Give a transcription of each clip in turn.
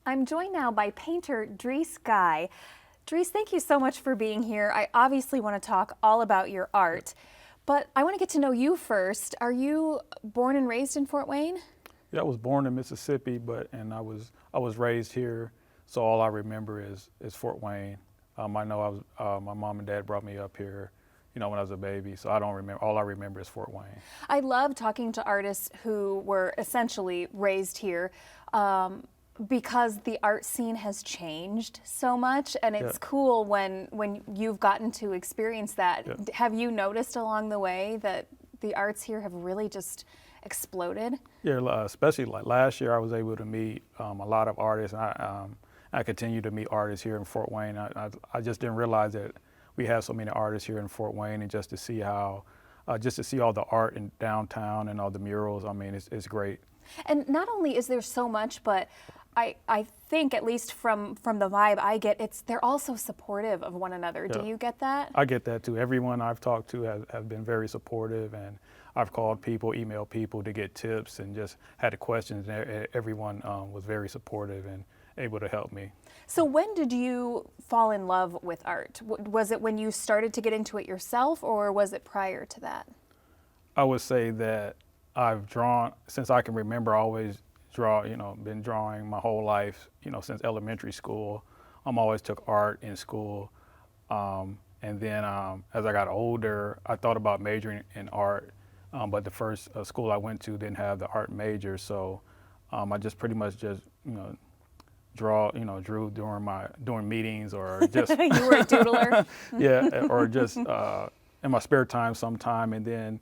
I'm joined now by painter Dries Guy. Dries, thank you so much for being here. I obviously want to talk all about your art, but I want to get to know you first. Are you born and raised in Fort Wayne? Yeah, I was born in Mississippi, and I was raised here, so all I remember is Fort Wayne. I know my mom and dad brought me up here, when I was a baby, so I don't remember. All I remember is Fort Wayne. I love talking to artists who were essentially raised here. Because the art scene has changed so much, and it's cool when you've gotten to experience that. Yeah. Have you noticed along the way that the arts here have really just exploded? Yeah, especially like last year, I was able to meet a lot of artists. I continue to meet artists here in Fort Wayne. I just didn't realize that we have so many artists here in Fort Wayne, and just to see all the art in downtown and all the murals. I mean, it's great. And not only is there so much, but I think, at least from the vibe I get, they're also supportive of one another. Yeah. Do you get that? I get that too. Everyone I've talked to have been very supportive, and I've called people, emailed people to get tips, and just had questions. And everyone was very supportive and able to help me. So when did you fall in love with art? Was it when you started to get into it yourself, or was it prior to that? I would say that I've drawn since I can remember. I always been drawing my whole life, since elementary school. Always took art in school. And then as I got older, I thought about majoring in art, but the first school I went to didn't have the art major, so I just pretty much drew during meetings, or just You were a doodler? yeah, or just in my spare time sometime. And then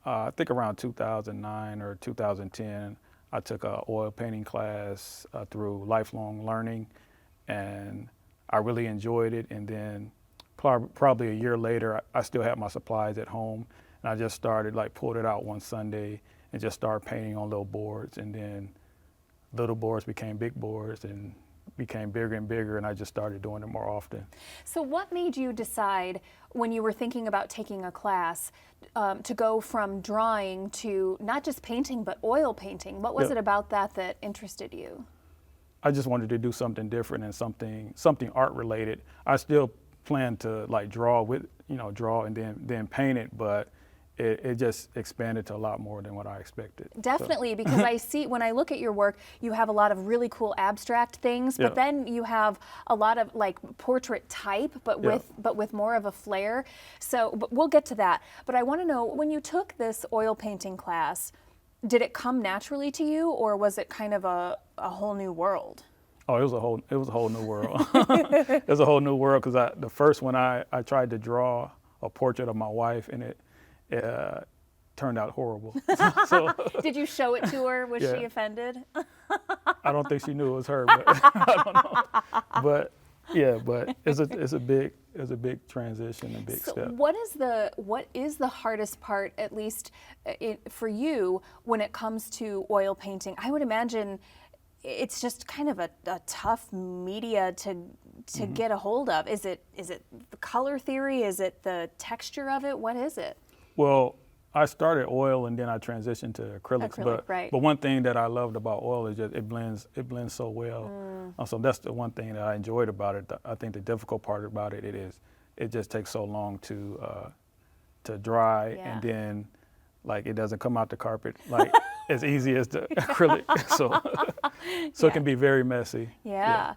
I think around 2009 or 2010, I took an oil painting class through Lifelong Learning, and I really enjoyed it. And then probably a year later, I still had my supplies at home, and I just started, pulled it out one Sunday and just started painting on little boards. And then little boards became big boards and became bigger and bigger, and I just started doing it more often. So what made you decide, when you were thinking about taking a class, to go from drawing to not just painting but oil painting? What was it about that interested you? I just wanted to do something different and something art related. I still plan to draw and then paint it, but it just expanded to a lot more than what I expected. Definitely, because I see, when I look at your work, you have a lot of really cool abstract things, but then you have a lot of portrait type, but with more of a flair. So, but we'll get to that. But I want to know, when you took this oil painting class, did it come naturally to you, or was it kind of a whole new world? Oh, it was a whole new world. It was a whole new world, because the first one I tried to draw a portrait of my wife, and it turned out horrible. So, did you show it to her? Was she offended? I don't think she knew it was her, but I don't know. But it's a big transition, a big step. What is the hardest part, at least for you, when it comes to oil painting? I would imagine it's just kind of a tough media to get a hold of. Is it the color theory? Is it the texture of it? What is it? Well, I started oil and then I transitioned to acrylics. But one thing that I loved about oil is just it blends so well. So that's the one thing that I enjoyed about it. I think the difficult part about it is it just takes so long to dry, and then it doesn't come out the carpet as easy as the acrylic. So it can be very messy. Yeah.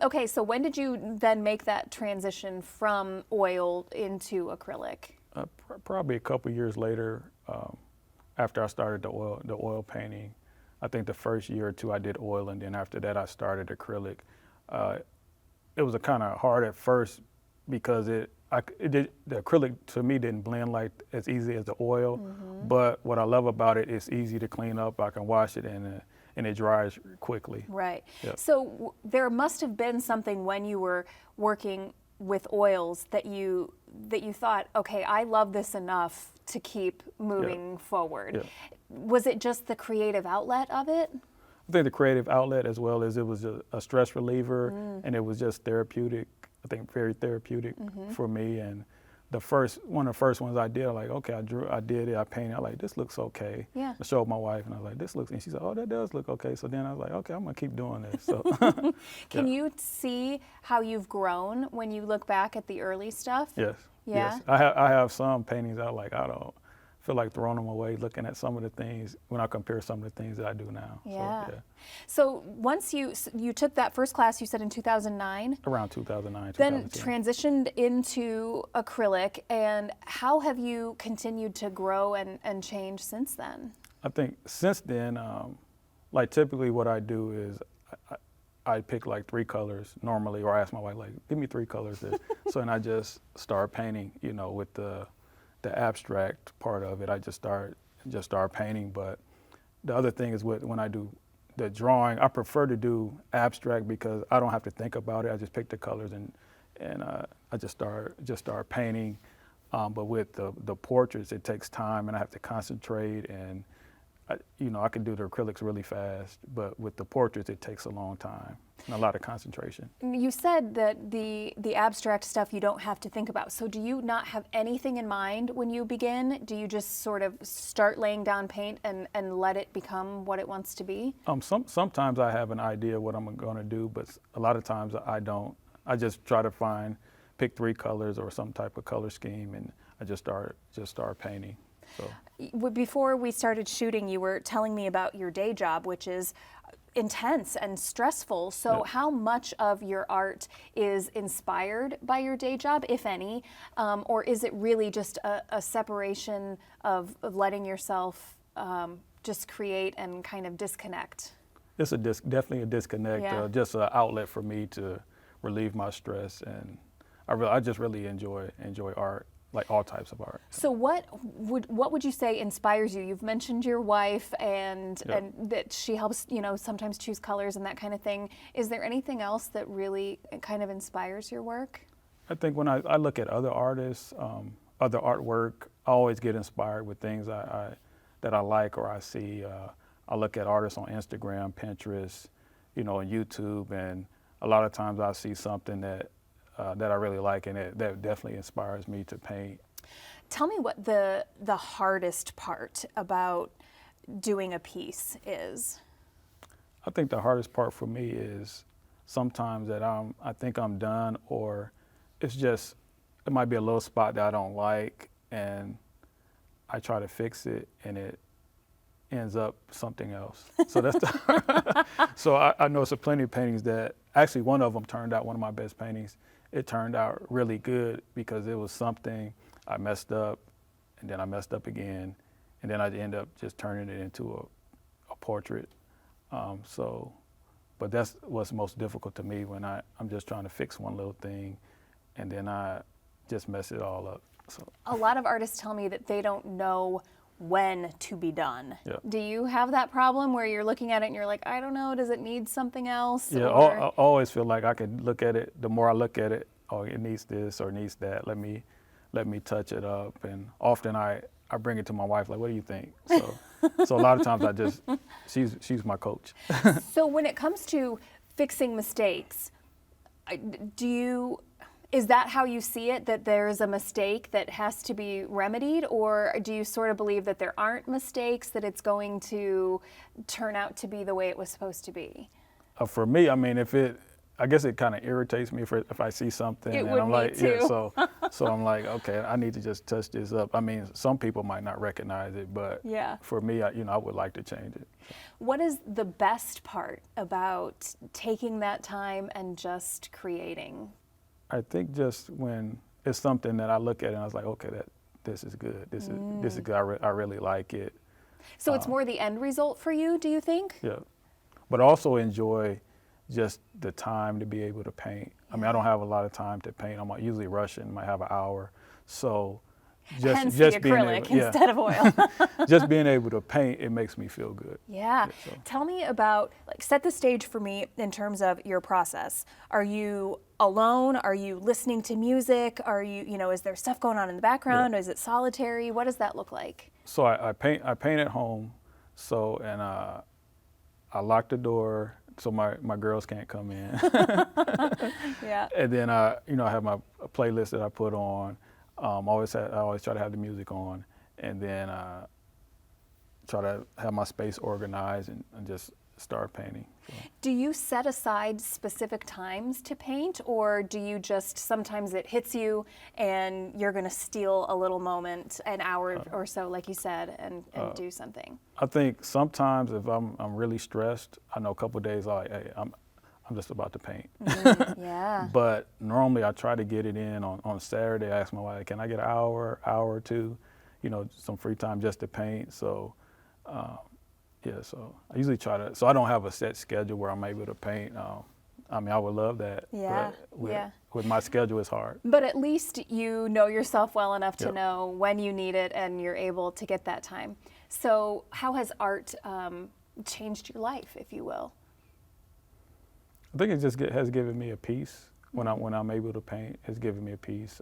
Okay, so when did you then make that transition from oil into acrylic? Probably a couple years later, after I started the oil painting. I think the first year or two I did oil, and then after that I started acrylic. It was kind of hard at first because the acrylic to me didn't blend as easy as the oil. But what I love about it, it's easy to clean up. I can wash it and it dries quickly. Right. Yep. So there must have been something when you were working with oils that you thought, okay, I love this enough to keep moving forward. Was it just the creative outlet of it? I think the creative outlet, as well as it was a stress reliever, and it was just therapeutic. I think very therapeutic for me. one of the first ones I did, like, okay, I did it, I painted, I like, this looks okay. Yeah. I showed my wife, and I was like, this looks, and she said, oh, that does look okay. So then I was like, okay, I'm gonna keep doing this. So Can you see how you've grown when you look back at the early stuff? yes, Yeah? yes. I have some paintings I don't feel like throwing them away, looking at some of the things when I compare some of the things that I do now. Yeah. So, So once you took that first class, you said in 2009, around 2009, then 2010. transitioned into acrylic, and how have you continued to grow and change since then? I think since then, like typically what I do is I pick like 3 colors normally, or I ask my wife, like, give me 3 colors. So then I just start painting, with the abstract part of it. I just start painting. But the other thing is when I do the drawing, I prefer to do abstract because I don't have to think about it. I just pick the colors and I just start painting. But with the portraits, it takes time and I have to concentrate, and I can do the acrylics really fast, but with the portraits, it takes a long time and a lot of concentration. You said that the abstract stuff you don't have to think about. So do you not have anything in mind when you begin? Do you just sort of start laying down paint and let it become what it wants to be? Sometimes I have an idea what I'm going to do, but a lot of times I don't. I just try to pick 3 colors or some type of color scheme, and I just start painting. So. Before we started shooting, you were telling me about your day job, which is intense and stressful. So Yeah. how much of your art is inspired by your day job, if any? Or is it really just a separation of letting yourself just create and kind of disconnect? It's definitely a disconnect, Yeah. just an outlet for me to relieve my stress, and I just really enjoy art, like all types of art. So what would you say inspires you? You've mentioned your wife and Yeah. and that she helps, sometimes choose colors and that kind of thing. Is there anything else that really kind of inspires your work? I think when I look at other artists, other artwork, I always get inspired with things that I like or I see. I look at artists on Instagram, Pinterest, and YouTube, and a lot of times I see something that I really like, and that definitely inspires me to paint. Tell me what the hardest part about doing a piece is. I think the hardest part for me is sometimes that I think I'm done, or it might be a little spot that I don't like, and I try to fix it, and it ends up something else. So that's so I know some plenty of paintings that actually one of them turned out one of my best paintings. It turned out really good because it was something I messed up, and then I messed up again, and then I end up just turning it into a portrait. But that's what's most difficult to me when I'm just trying to fix one little thing, and then I just mess it all up. So A lot of artists tell me that they don't know when to be done. Yeah. Do you have that problem where you're looking at it and you're like, I don't know, does it need something else? yeah, Or- I always feel like I could look at it. The more I look at it, oh, it needs this or needs that. Let me touch it up. And often I bring it to my wife, like, what do you think? So a lot of times she's my coach. So when it comes to fixing mistakes, is that how you see it, that there's a mistake that has to be remedied, or do you sort of believe that there aren't mistakes, that it's going to turn out to be the way it was supposed to be? For me, I mean, I guess it kind of irritates me if I see something It and would I'm me like, too. yeah, so I'm like, okay, I need to just touch this up. I mean, some people might not recognize it, but Yeah. for me, I would like to change it. What is the best part about taking that time and just creating? I think just when it's something that I look at and I was like, okay, this is good. This is good. I really like it. So it's more the end result for you, do you think? Yeah, but also enjoy just the time to be able to paint. I mean, I don't have a lot of time to paint. I'm usually rushing, might have an hour. So Hence just the being acrylic able, instead of oil. just being able to paint, it makes me feel good. Yeah. so. Tell me about, set the stage for me in terms of your process. Are you alone? Are you listening to music? Are you, is there stuff going on in the background? Yeah. Is it solitary? What does that look like? So I paint at home. So, and I lock the door so my girls can't come in. Yeah. And then I have my playlist that I put on. I always try to have the music on, and then try to have my space organized and just start painting. So. Do you set aside specific times to paint, or do you just sometimes it hits you and you're going to steal a little moment, an hour or so, like you said, and do something? I think sometimes if I'm really stressed, I know a couple of days like, hey, I'm just about to paint. Yeah. But normally I try to get it in on Saturday. I ask my wife, can I get an hour or two, some free time just to paint. So. Yeah, so I usually try to, so I don't have a set schedule where I'm able to paint. I mean, I would love that. Yeah, but with my schedule, it's hard. But at least you know yourself well enough to Yep. know when you need it and you're able to get that time. So how has art changed your life, if you will? I think it just has given me a peace when I'm able to paint. It's given me a peace,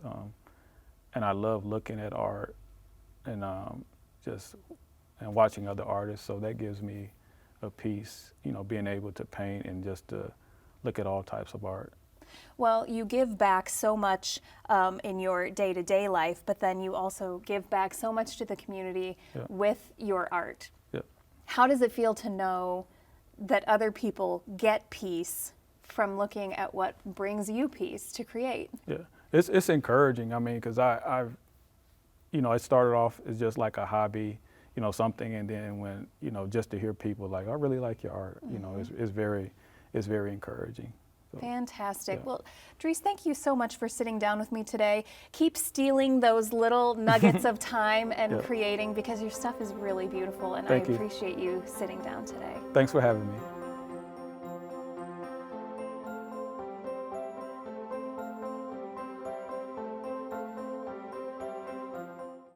and I love looking at art and and watching other artists. So that gives me a peace, being able to paint and just to look at all types of art. Well, you give back so much in your day-to-day life, but then you also give back so much to the community Yeah. with your art. Yeah. How does it feel to know that other people get peace from looking at what brings you peace to create? Yeah, it's encouraging. I mean, because it started off as just like a hobby, something, and then when just to hear people like, I really like your art, it's very encouraging. So, Fantastic. yeah. Well, Dries, thank you so much for sitting down with me today. Keep stealing those little nuggets of time and Yeah. creating, because your stuff is really beautiful, and Thank I you. appreciate you sitting down today. Thanks for having me.